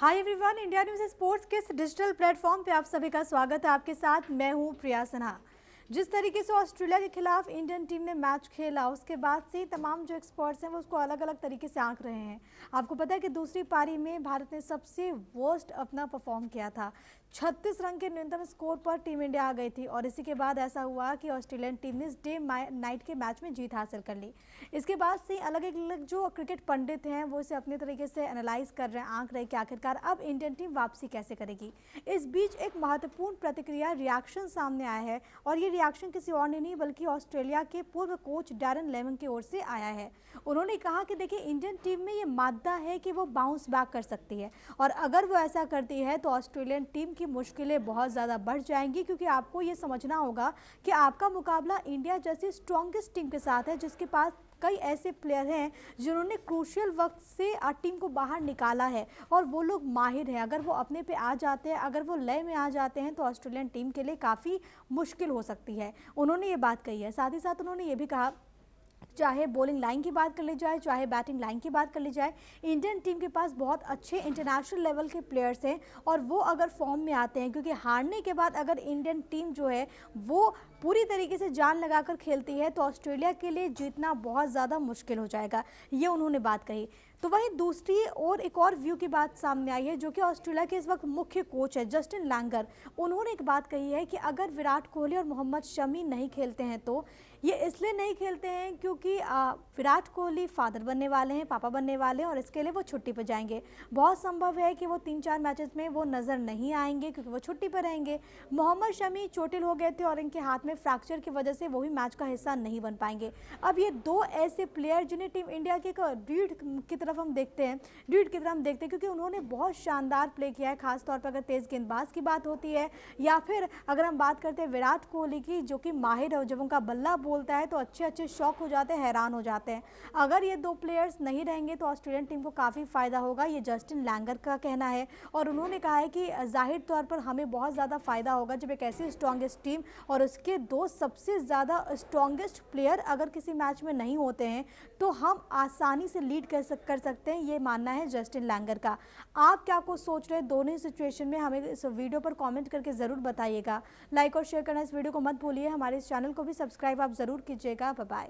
Hi everyone, India news sports के इस digital platform पे आप सभी का स्वागत है। आपके साथ मैं हूं प्रिया सिन्हा। जिस तरीके से ऑस्ट्रेलिया के खिलाफ इंडियन टीम ने मैच खेला, उसके बाद से तमाम जो एक्सपर्ट्स हैं वो उसको अलग अलग तरीके से आंक रहे हैं। आपको पता है कि दूसरी पारी में भारत ने सबसे वर्स्ट अपना परफॉर्म किया था। 36 रन के न्यूनतम स्कोर पर टीम इंडिया आ गई थी और इसी के बाद ऐसा हुआ कि ऑस्ट्रेलियन टीम ने इस डे नाइट के मैच में जीत हासिल कर ली। इसके बाद से अलग अलग जो क्रिकेट पंडित हैं वो इसे अपने तरीके से एनालाइज कर रहे हैं, आंक रहे कि आखिरकार अब इंडियन टीम वापसी कैसे करेगी। इस बीच एक महत्वपूर्ण प्रतिक्रिया रिएक्शन सामने आया है और ये रिएक्शन किसी और ने नहीं बल्कि ऑस्ट्रेलिया के पूर्व कोच डैरन लेमन की ओर से आया है। उन्होंने कहा कि देखिए, इंडियन टीम में ये मादा है कि वो बाउंस बैक कर सकती है और अगर वो ऐसा करती है तो ऑस्ट्रेलियन टीम की मुश्किलें बहुत ज़्यादा बढ़ जाएंगी, क्योंकि आपको ये समझना होगा कि आपका मुकाबला इंडिया जैसी स्ट्रॉन्गेस्ट टीम के साथ है, जिसके पास कई ऐसे प्लेयर हैं जिन्होंने क्रूशियल वक्त से टीम को बाहर निकाला है और वो लोग माहिर हैं। अगर वो अपने पे आ जाते हैं, अगर वो लय में आ जाते हैं तो ऑस्ट्रेलियन टीम के लिए काफ़ी मुश्किल हो सकती है। उन्होंने ये बात कही है। साथ ही साथ उन्होंने ये भी कहा, चाहे बॉलिंग लाइन की बात कर ली जाए, चाहे बैटिंग लाइन की बात कर ली जाए, इंडियन टीम के पास बहुत अच्छे इंटरनेशनल लेवल के प्लेयर्स हैं और वो अगर फॉर्म में आते हैं, क्योंकि हारने के बाद अगर इंडियन टीम जो है वो पूरी तरीके से जान लगाकर खेलती है तो ऑस्ट्रेलिया के लिए जीतना बहुत ज़्यादा मुश्किल हो जाएगा, ये उन्होंने बात कही। तो वहीं दूसरी ओर एक और व्यू की बात सामने आई है, जो कि ऑस्ट्रेलिया के इस वक्त मुख्य कोच है जस्टिन लैंगर। उन्होंने एक बात कही है कि अगर विराट कोहली और मोहम्मद शमी नहीं खेलते हैं तो ये इसलिए नहीं खेलते हैं क्योंकि विराट कोहली फादर बनने वाले हैं, पापा बनने वाले हैं और इसके लिए वो छुट्टी पर जाएंगे। बहुत संभव है कि वो 3-4 मैचेस में वो नज़र नहीं आएंगे क्योंकि वो छुट्टी पर रहेंगे। मोहम्मद शमी चोटिल हो गए थे और इनके हाथ में फ्रैक्चर की वजह से वो भी मैच का हिस्सा नहीं बन पाएंगे। अब ये दो ऐसे प्लेयर जिन्हें टीम इंडिया के रीढ़ की तरफ हम देखते हैं, क्योंकि उन्होंने बहुत शानदार प्ले किया है, खासतौर पर अगर तेज गेंदबाज की बात होती है या फिर अगर हम बात करते हैं विराट कोहली की, जो कि माहिर है, जब उनका बल्ला बोलता है तो अच्छे शॉक हो जाते हैं, हैरान हो जाते हैं। अगर ये दो प्लेयर्स नहीं रहेंगे तो ऑस्ट्रेलियन टीम को काफ़ी फ़ायदा होगा, ये जस्टिन लैंगर का कहना है। और उन्होंने कहा है कि जाहिर तौर पर हमें बहुत ज़्यादा फ़ायदा होगा जब एक ऐसी स्ट्रॉन्गेस्ट टीम और उसके दो सबसे ज़्यादा स्ट्रॉन्गेस्ट प्लेयर अगर किसी मैच में नहीं होते हैं तो हम आसानी से लीड कर सकते हैं, ये मानना है जस्टिन लैंगर का। आप क्या कुछ सोच रहे हैं दोनों ही सिचुएशन में, हमें इस वीडियो पर कमेंट करके ज़रूर बताइएगा। लाइक और शेयर करना इस वीडियो को मत भूलिए। हमारे इस चैनल को भी सब्सक्राइब आप ज़रूर कीजिएगा। Bye bye.